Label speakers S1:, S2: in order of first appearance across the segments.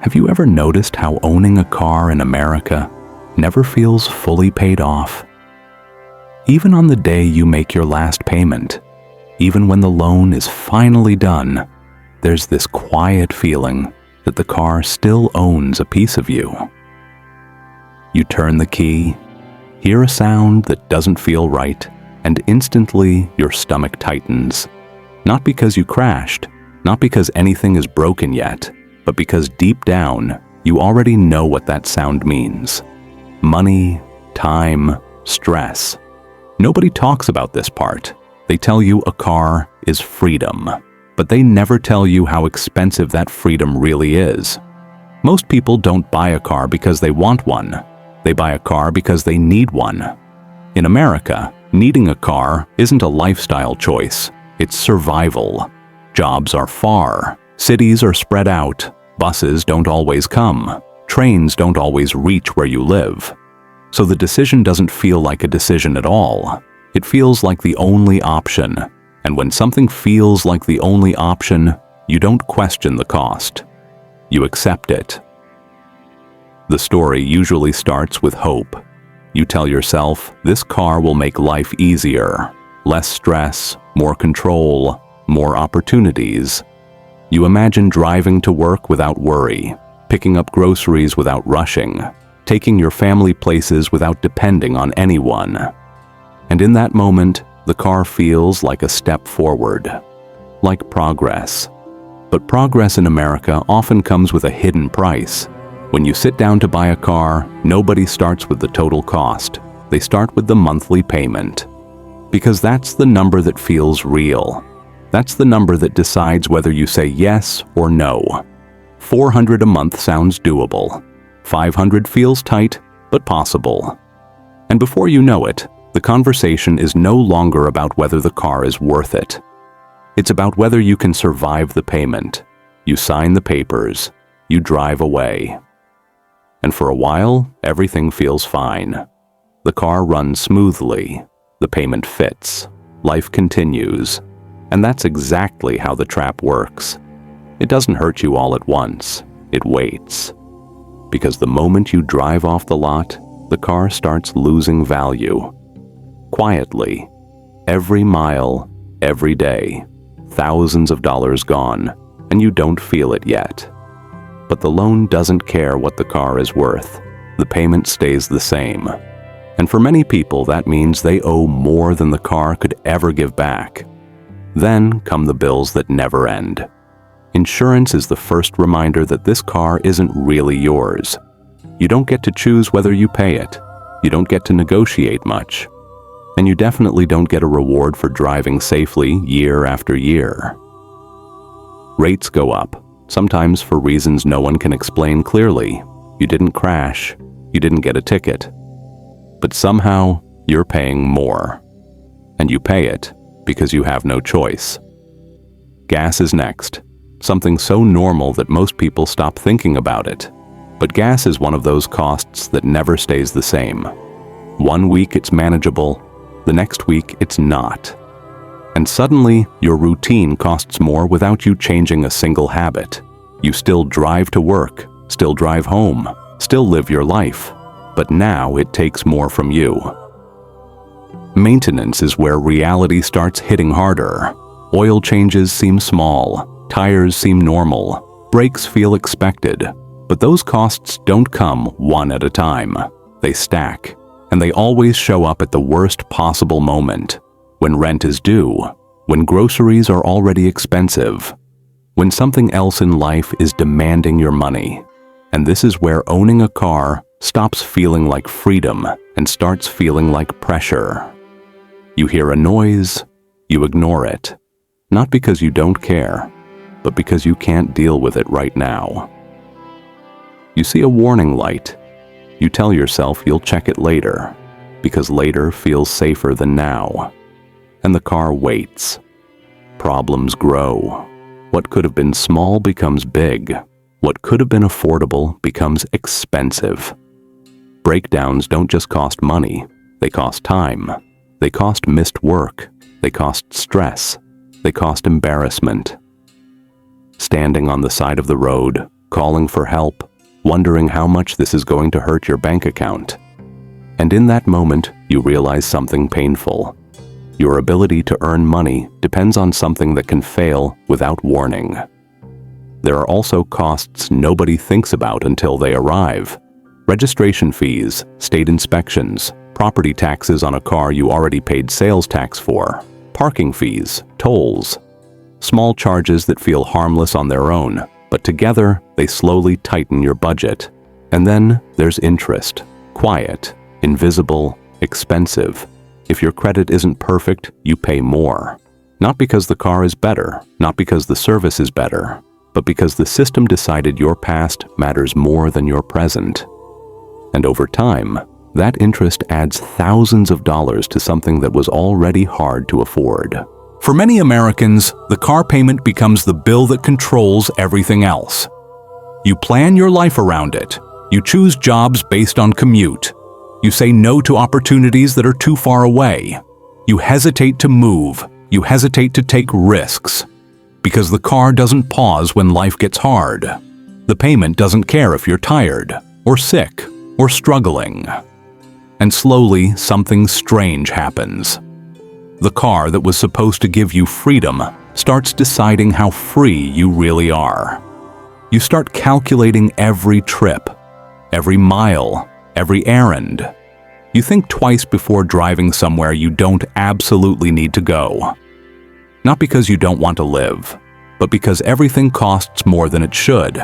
S1: Have you ever noticed how owning a car in America never feels fully paid off? Even on the day you make your last payment, even when the loan is finally done, there's this quiet feeling that the car still owns a piece of you. You turn the key, hear a sound that doesn't feel right, and instantly your stomach tightens. Not because you crashed, not because anything is broken yet, but because deep down, you already know what that sound means. Money, time, stress. Nobody talks about this part. They tell you a car is freedom, but they never tell you how expensive that freedom really is. Most people don't buy a car because they want one. They buy a car because they need one. In America, needing a car isn't a lifestyle choice. It's survival. Jobs are far. Cities are spread out. Buses don't always come. Trains don't always reach where you live. So the decision doesn't feel like a decision at all. It feels like the only option. And when something feels like the only option, you don't question the cost. You accept it. The story usually starts with hope. You tell yourself, this car will make life easier. Less stress, more control, more opportunities. You imagine driving to work without worry, picking up groceries without rushing, taking your family places without depending on anyone. And in that moment, the car feels like a step forward, like progress. But progress in America often comes with a hidden price. When you sit down to buy a car, nobody starts with the total cost. They start with the monthly payment. Because that's the number that feels real. That's the number that decides whether you say yes or no. $400 a month sounds doable. $500 feels tight, but possible. And before you know it, the conversation is no longer about whether the car is worth it. It's about whether you can survive the payment. You sign the papers. You drive away. And for a while, everything feels fine. The car runs smoothly. The payment fits. Life continues. And that's exactly how the trap works. It doesn't hurt you all at once. It waits. Because the moment you drive off the lot, the car starts losing value. Quietly. Every mile, every day. Thousands of dollars gone, and you don't feel it yet. But the loan doesn't care what the car is worth. The payment stays the same. And for many people, that means they owe more than the car could ever give back. Then come the bills that never end. Insurance is the first reminder that this car isn't really yours. You don't get to choose whether you pay it. You don't get to negotiate much. And you definitely don't get a reward for driving safely year after year. Rates go up, sometimes for reasons no one can explain clearly. You didn't crash. You didn't get a ticket. But somehow, you're paying more. And you pay it because you have no choice. Gas is next, something so normal that most people stop thinking about it. But gas is one of those costs that never stays the same. One week it's manageable, the next week it's not. And suddenly, your routine costs more without you changing a single habit. You still drive to work, still drive home, still live your life. But now it takes more from you. Maintenance is where reality starts hitting harder. Oil changes seem small, tires seem normal, brakes feel expected. But those costs don't come one at a time. They stack, and they always show up at the worst possible moment. When rent is due, when groceries are already expensive, when something else in life is demanding your money. And this is where owning a car stops feeling like freedom and starts feeling like pressure. You hear a noise, you ignore it. Not because you don't care, but because you can't deal with it right now. You see a warning light. You tell yourself you'll check it later, because later feels safer than now. And the car waits. Problems grow. What could have been small becomes big. What could have been affordable becomes expensive. Breakdowns don't just cost money, they cost time. They cost missed work. They cost stress. They cost embarrassment. Standing on the side of the road, calling for help, wondering how much this is going to hurt your bank account. And in that moment, you realize something painful. Your ability to earn money depends on something that can fail without warning. There are also costs nobody thinks about until they arrive. Registration fees, state inspections, property taxes on a car you already paid sales tax for, parking fees, tolls. Small charges that feel harmless on their own, but together they slowly tighten your budget. And then there's interest, quiet, invisible, expensive. If your credit isn't perfect, you pay more. Not because the car is better, not because the service is better, but because the system decided your past matters more than your present. And over time, that interest adds thousands of dollars to something that was already hard to afford. For many Americans, the car payment becomes the bill that controls everything else. You plan your life around it. You choose jobs based on commute. You say no to opportunities that are too far away. You hesitate to move. You hesitate to take risks. Because the car doesn't pause when life gets hard. The payment doesn't care if you're tired, or sick, or struggling. And slowly, something strange happens. The car that was supposed to give you freedom starts deciding how free you really are. You start calculating every trip, every mile, every errand. You think twice before driving somewhere you don't absolutely need to go. Not because you don't want to live, but because everything costs more than it should.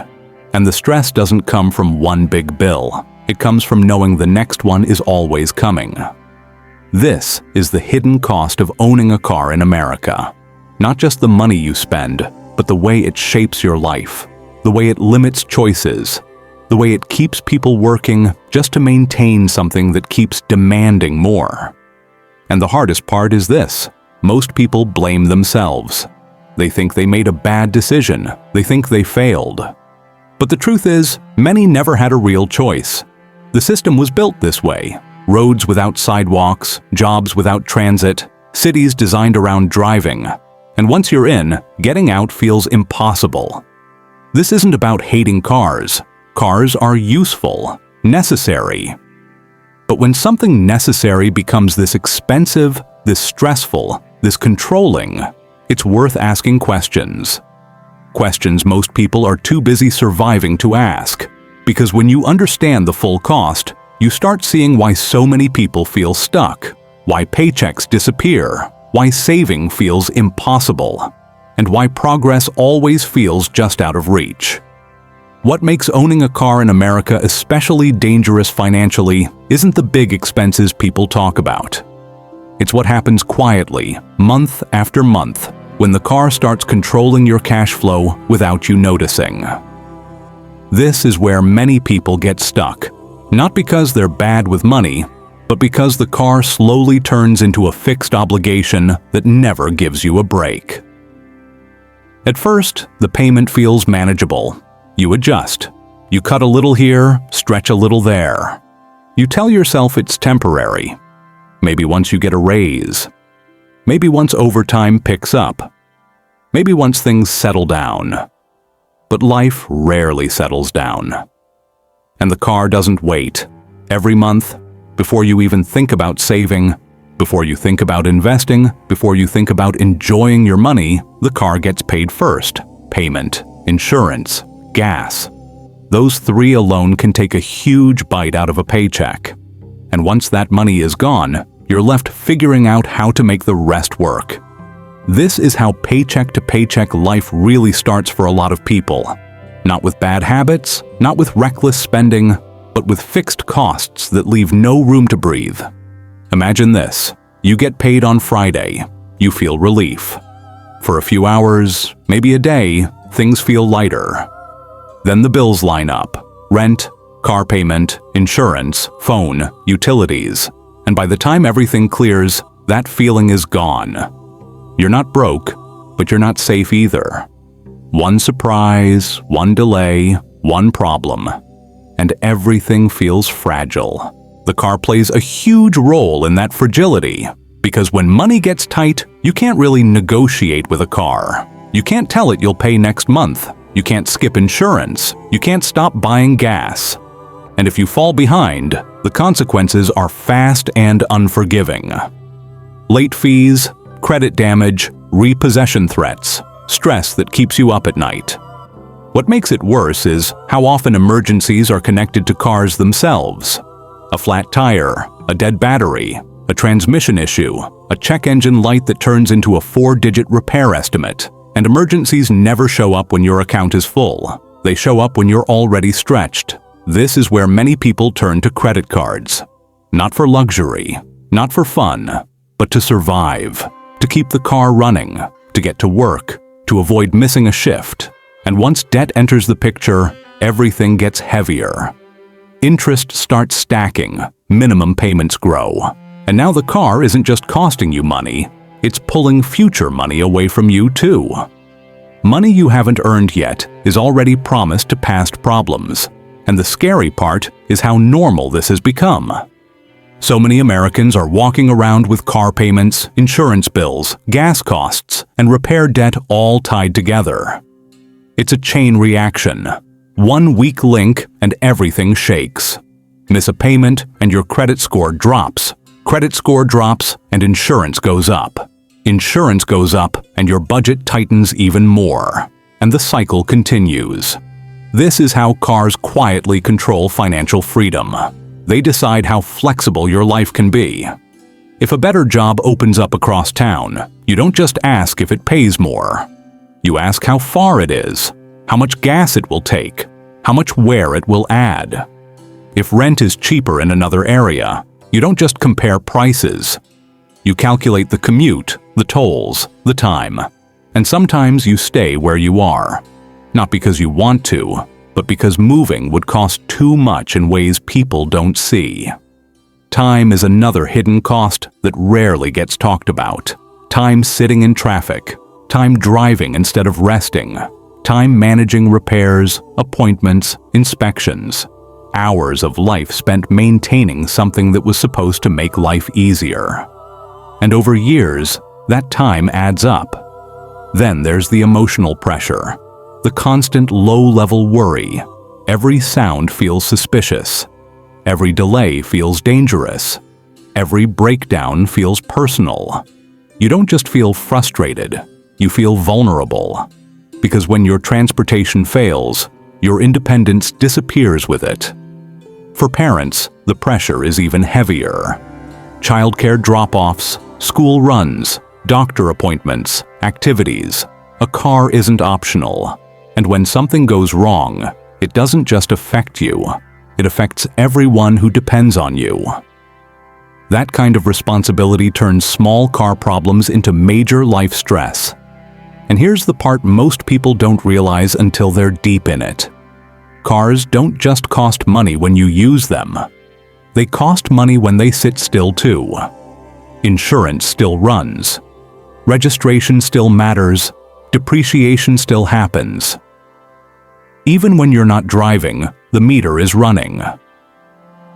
S1: And the stress doesn't come from one big bill. It comes from knowing the next one is always coming. This is the hidden cost of owning a car in America. Not just the money you spend, but the way it shapes your life, the way it limits choices, the way it keeps people working just to maintain something that keeps demanding more. And the hardest part is this: most people blame themselves. They think they made a bad decision. They think they failed. But the truth is, many never had a real choice. The system was built this way. Roads without sidewalks, jobs without transit, cities designed around driving. And once you're in, getting out feels impossible. This isn't about hating cars. Cars are useful, necessary. But when something necessary becomes this expensive, this stressful, this controlling, it's worth asking questions. Questions most people are too busy surviving to ask. Because when you understand the full cost, you start seeing why so many people feel stuck, why paychecks disappear, why saving feels impossible, and why progress always feels just out of reach. What makes owning a car in America especially dangerous financially isn't the big expenses people talk about. It's what happens quietly, month after month, when the car starts controlling your cash flow without you noticing. This is where many people get stuck, not because they're bad with money, but because the car slowly turns into a fixed obligation that never gives you a break. At first, the payment feels manageable. You adjust. You cut a little here, stretch a little there. You tell yourself it's temporary. Maybe once you get a raise. Maybe once overtime picks up. Maybe once things settle down. But life rarely settles down. And the car doesn't wait. Every month, before you even think about saving, before you think about investing, before you think about enjoying your money, the car gets paid first. Payment, insurance, gas. Those three alone can take a huge bite out of a paycheck. And once that money is gone, you're left figuring out how to make the rest work. This is how paycheck to paycheck life really starts for a lot of people. Not with bad habits, not with reckless spending, but with fixed costs that leave no room to breathe. Imagine this. You get paid on Friday. You feel relief. For a few hours, maybe a day, things feel lighter. Then the bills line up. Rent, car payment, insurance, phone, utilities. And by the time everything clears, that feeling is gone. You're not broke, but you're not safe either. One surprise, one delay, one problem. And everything feels fragile. The car plays a huge role in that fragility, because when money gets tight, you can't really negotiate with a car. You can't tell it you'll pay next month. You can't skip insurance. You can't stop buying gas. And if you fall behind, the consequences are fast and unforgiving. Late fees, credit damage, repossession threats, stress that keeps you up at night. What makes it worse is how often emergencies are connected to cars themselves. A flat tire, a dead battery, a transmission issue, a check engine light that turns into a 4-digit repair estimate. And emergencies never show up when your account is full. They show up when you're already stretched. This is where many people turn to credit cards. Not for luxury, not for fun, but to survive, to keep the car running, to get to work, to avoid missing a shift. And once debt enters the picture, everything gets heavier. Interest starts stacking, minimum payments grow. And now the car isn't just costing you money, it's pulling future money away from you too. Money you haven't earned yet is already promised to past problems. And the scary part is how normal this has become. So many Americans are walking around with car payments, insurance bills, gas costs, and repair debt all tied together. It's a chain reaction. One weak link and everything shakes. Miss a payment and your credit score drops. Credit score drops and insurance goes up. Insurance goes up and your budget tightens even more. And the cycle continues. This is how cars quietly control financial freedom. They decide how flexible your life can be. If a better job opens up across town, you don't just ask if it pays more. You ask how far it is, how much gas it will take, how much wear it will add. If rent is cheaper in another area, you don't just compare prices. You calculate the commute, the tolls, the time, and sometimes you stay where you are. Not because you want to, but because moving would cost too much in ways people don't see. Time is another hidden cost that rarely gets talked about. Time sitting in traffic, time driving instead of resting, time managing repairs, appointments, inspections. Hours of life spent maintaining something that was supposed to make life easier. And over years, that time adds up. Then there's the emotional pressure. The constant low-level worry. Every sound feels suspicious. Every delay feels dangerous. Every breakdown feels personal. You don't just feel frustrated, you feel vulnerable. Because when your transportation fails, your independence disappears with it. For parents, the pressure is even heavier. Childcare drop-offs, school runs, doctor appointments, activities. A car isn't optional. And when something goes wrong, it doesn't just affect you, it affects everyone who depends on you. That kind of responsibility turns small car problems into major life stress. And here's the part most people don't realize until they're deep in it. Cars don't just cost money when you use them. They cost money when they sit still too. Insurance still runs. Registration still matters. Depreciation still happens. Even when you're not driving, the meter is running.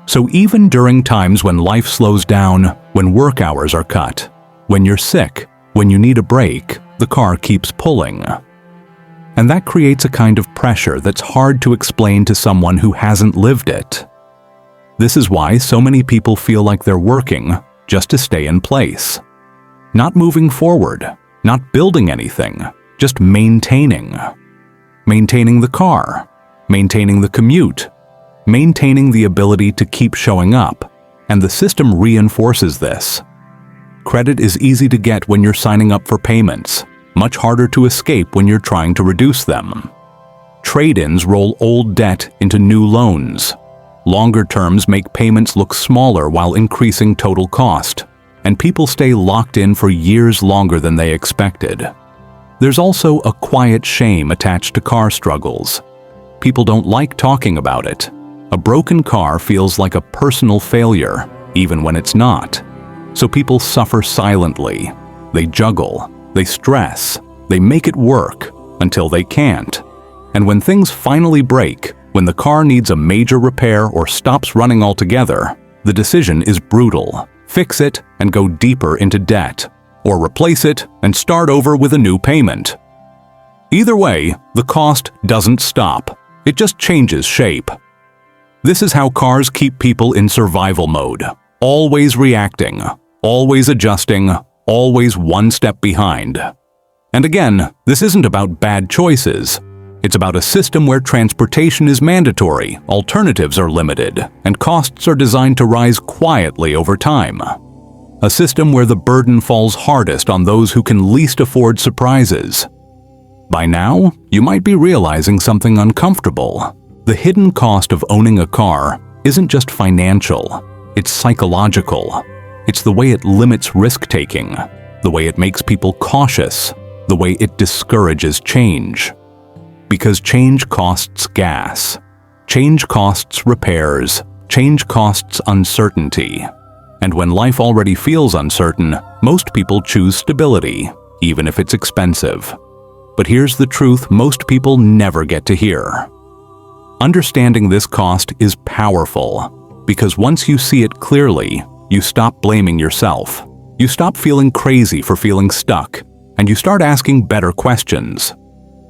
S1: So even during times when life slows down, when work hours are cut, when you're sick, when you need a break, the car keeps pulling. And that creates a kind of pressure that's hard to explain to someone who hasn't lived it. This is why so many people feel like they're working just to stay in place. Not moving forward, not building anything, just maintaining. Maintaining the car, maintaining the commute, maintaining the ability to keep showing up, and the system reinforces this. Credit is easy to get when you're signing up for payments, much harder to escape when you're trying to reduce them. Trade-ins roll old debt into new loans. Longer terms make payments look smaller while increasing total cost, and people stay locked in for years longer than they expected. There's also a quiet shame attached to car struggles. People don't like talking about it. A broken car feels like a personal failure, even when it's not. So people suffer silently. They juggle, they stress, they make it work until they can't. And when things finally break, when the car needs a major repair or stops running altogether, the decision is brutal. Fix it and go deeper into debt, or replace it and start over with a new payment. Either way, the cost doesn't stop. It just changes shape. This is how cars keep people in survival mode, always reacting, always adjusting, always one step behind. And again, this isn't about bad choices. It's about a system where transportation is mandatory, alternatives are limited, and costs are designed to rise quietly over time. A system where the burden falls hardest on those who can least afford surprises. By now, you might be realizing something uncomfortable. The hidden cost of owning a car isn't just financial, it's psychological. It's the way it limits risk-taking, the way it makes people cautious, the way it discourages change. Because change costs gas. Change costs repairs. Change costs uncertainty. And when life already feels uncertain, most people choose stability, even if it's expensive. But here's the truth most people never get to hear. Understanding this cost is powerful, because once you see it clearly, you stop blaming yourself. You stop feeling crazy for feeling stuck, and you start asking better questions.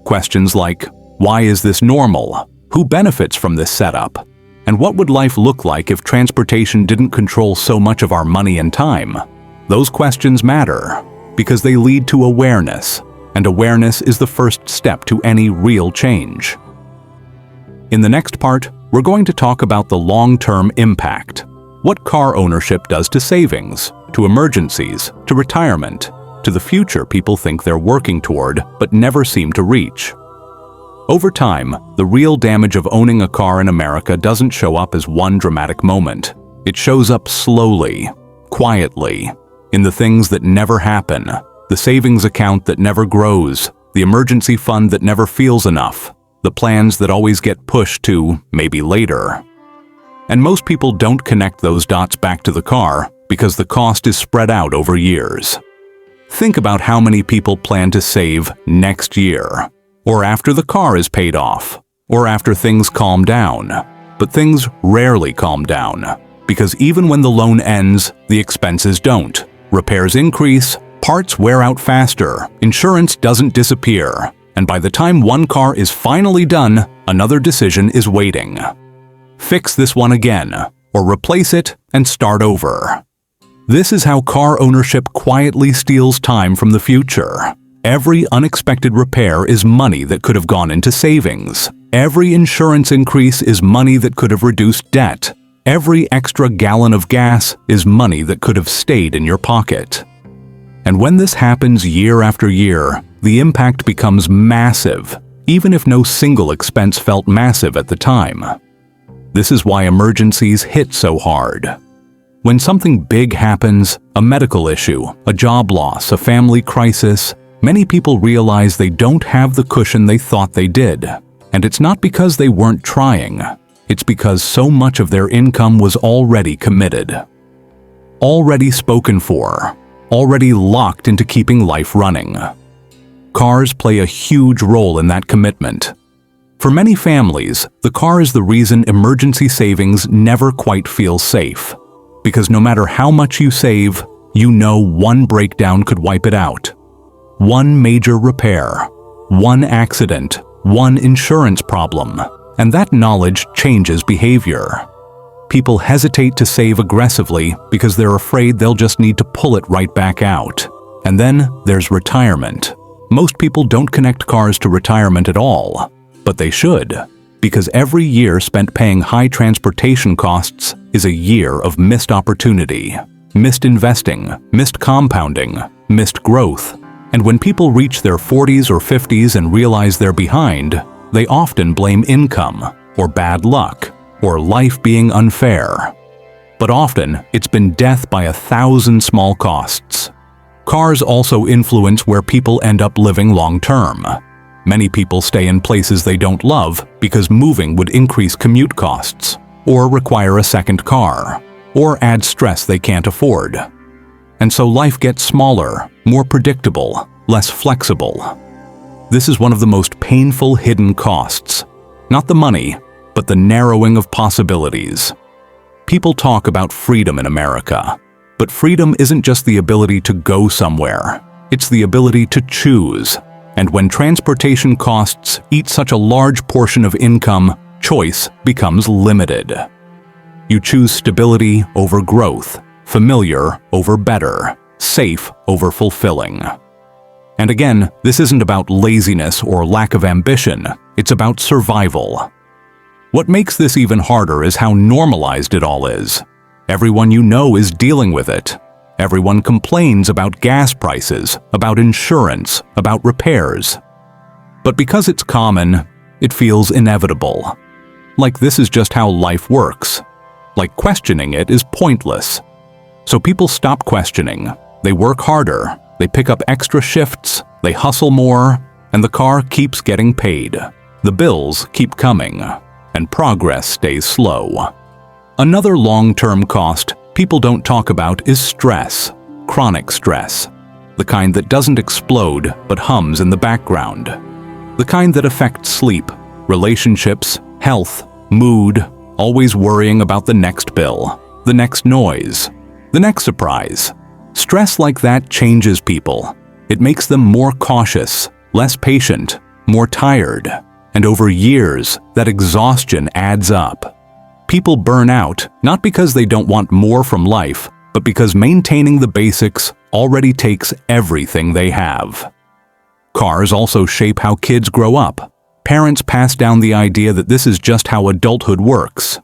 S1: Questions like, why is this normal? Who benefits from this setup? And what would life look like if transportation didn't control so much of our money and time? Those questions matter, because they lead to awareness, and awareness is the first step to any real change. In the next part, we're going to talk about the long-term impact. What car ownership does to savings, to emergencies, to retirement, to the future people think they're working toward but never seem to reach. Over time, the real damage of owning a car in America doesn't show up as one dramatic moment. It shows up slowly, quietly, in the things that never happen, the savings account that never grows, the emergency fund that never feels enough, the plans that always get pushed to maybe later. And most people don't connect those dots back to the car because the cost is spread out over years. Think about how many people plan to save next year, or after the car is paid off, or after things calm down. But things rarely calm down, because even when the loan ends, the expenses don't. Repairs increase, parts wear out faster, insurance doesn't disappear, and by the time one car is finally done, another decision is waiting. Fix this one again, or replace it and start over. This is how car ownership quietly steals time from the future. Every unexpected repair is money that could have gone into savings. Every insurance increase is money that could have reduced debt. Every extra gallon of gas is money that could have stayed in your pocket. And when this happens year after year, the impact becomes massive, even if no single expense felt massive at the time. This is why emergencies hit so hard. When something big happens, a medical issue, a job loss, a family crisis, many people realize they don't have the cushion they thought they did. And it's not because they weren't trying. It's because so much of their income was already committed. Already spoken for. Already locked into keeping life running. Cars play a huge role in that commitment. For many families, the car is the reason emergency savings never quite feel safe. Because no matter how much you save, you know one breakdown could wipe it out. One major repair, one accident, one insurance problem, and that knowledge changes behavior. People hesitate to save aggressively because they're afraid they'll just need to pull it right back out. And then there's retirement. Most people don't connect cars to retirement at all, but they should, because every year spent paying high transportation costs is a year of missed opportunity, missed investing, missed compounding, missed growth. And when people reach their 40s or 50s and realize they're behind, they often blame income, or bad luck, or life being unfair. But often, it's been death by 1,000 small costs. Cars also influence where people end up living long-term. Many people stay in places they don't love because moving would increase commute costs, or require a second car, or add stress they can't afford. And so life gets smaller, more predictable, less flexible. This is one of the most painful hidden costs. Not the money, but the narrowing of possibilities. People talk about freedom in America, but freedom isn't just the ability to go somewhere. It's the ability to choose. And when transportation costs eat such a large portion of income, choice becomes limited. You choose stability over growth, familiar over better, safe over fulfilling. And again, this isn't about laziness or lack of ambition, it's about survival. What makes this even harder is how normalized it all is. Everyone you know is dealing with it. Everyone complains about gas prices, about insurance, about repairs. But because it's common, it feels inevitable. Like this is just how life works. Like questioning it is pointless. So people stop questioning. They work harder. They pick up extra shifts. They hustle more. And the car keeps getting paid. The bills keep coming. And progress stays slow. Another long-term cost people don't talk about is stress, chronic stress, the kind that doesn't explode but hums in the background, the kind that affects sleep, relationships, health, mood, always worrying about the next bill, the next noise, the next surprise. Stress like that changes people. It makes them more cautious, less patient, more tired, and over years, that exhaustion adds up. People burn out, not because they don't want more from life, but because maintaining the basics already takes everything they have. Cars also shape how kids grow up. Parents pass down the idea that this is just how adulthood works.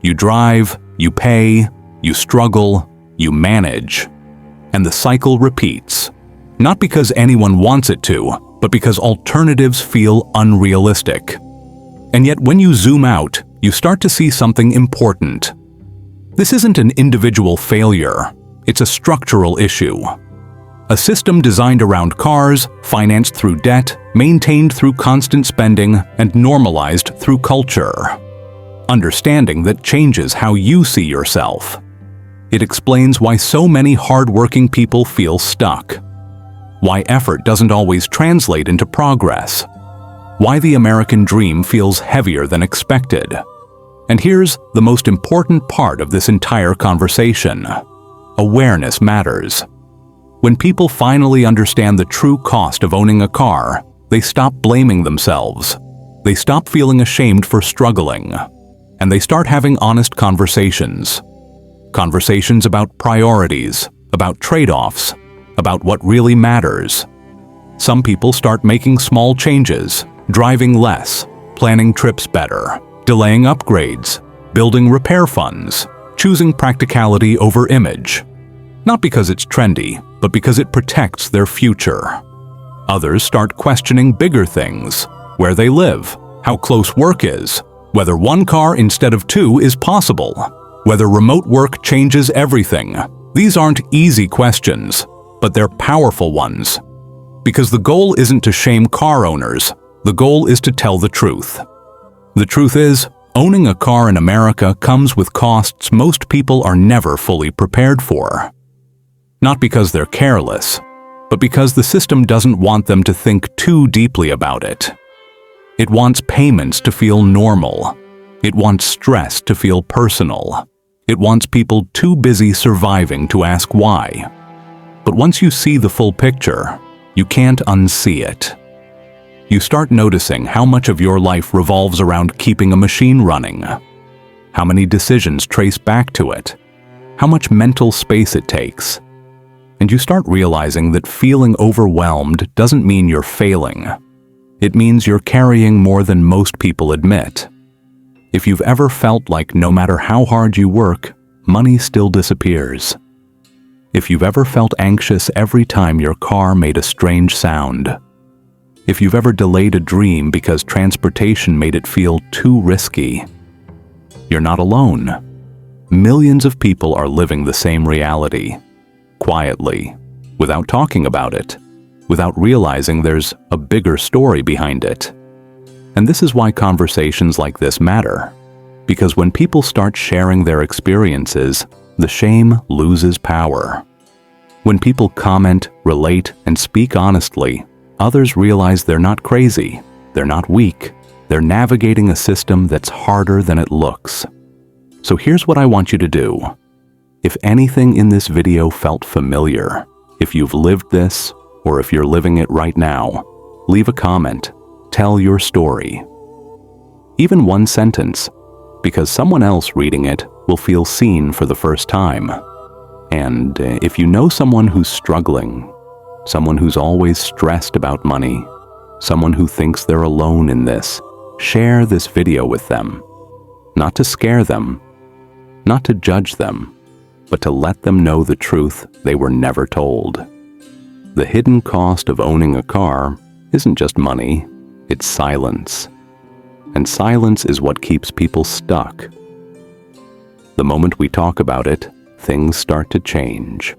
S1: You drive, you pay, you struggle, you manage. And the cycle repeats. Not because anyone wants it to, but because alternatives feel unrealistic. And yet when you zoom out, you start to see something important. This isn't an individual failure, it's a structural issue. A system designed around cars, financed through debt, maintained through constant spending, and normalized through culture. Understanding that changes how you see yourself. It explains why so many hardworking people feel stuck. Why effort doesn't always translate into progress. Why the American dream feels heavier than expected. And here's the most important part of this entire conversation. Awareness matters. When people finally understand the true cost of owning a car, they stop blaming themselves. They stop feeling ashamed for struggling. And they start having honest conversations. Conversations about priorities, about trade-offs, about what really matters. Some people start making small changes, driving less, planning trips better, delaying upgrades, building repair funds, choosing practicality over image. Not because it's trendy, but because it protects their future. Others start questioning bigger things, where they live, how close work is, whether one car instead of two is possible, whether remote work changes everything. These aren't easy questions, but they're powerful ones. Because the goal isn't to shame car owners, the goal is to tell the truth. The truth is, owning a car in America comes with costs most people are never fully prepared for. Not because they're careless, but because the system doesn't want them to think too deeply about it. It wants payments to feel normal. It wants stress to feel personal. It wants people too busy surviving to ask why. But once you see the full picture, you can't unsee it. You start noticing how much of your life revolves around keeping a machine running, how many decisions trace back to it, how much mental space it takes. And you start realizing that feeling overwhelmed doesn't mean you're failing. It means you're carrying more than most people admit. If you've ever felt like no matter how hard you work, money still disappears. If you've ever felt anxious every time your car made a strange sound. If you've ever delayed a dream because transportation made it feel too risky. You're not alone. Millions of people are living the same reality. Quietly, without talking about it, without realizing there's a bigger story behind it. And this is why conversations like this matter. Because when people start sharing their experiences, the shame loses power. When people comment, relate, and speak honestly, others realize they're not crazy, they're not weak, they're navigating a system that's harder than it looks. So here's what I want you to do. If anything in this video felt familiar, if you've lived this, or if you're living it right now, Leave a comment. Tell your story. Even one sentence, because someone else reading it will feel seen for the first time. And if you know someone who's struggling, someone who's always stressed about money, someone who thinks they're alone in this, share this video with them. Not to scare them, not to judge them, but to let them know the truth they were never told. The hidden cost of owning a car isn't just money, it's silence. And silence is what keeps people stuck. The moment we talk about it, things start to change.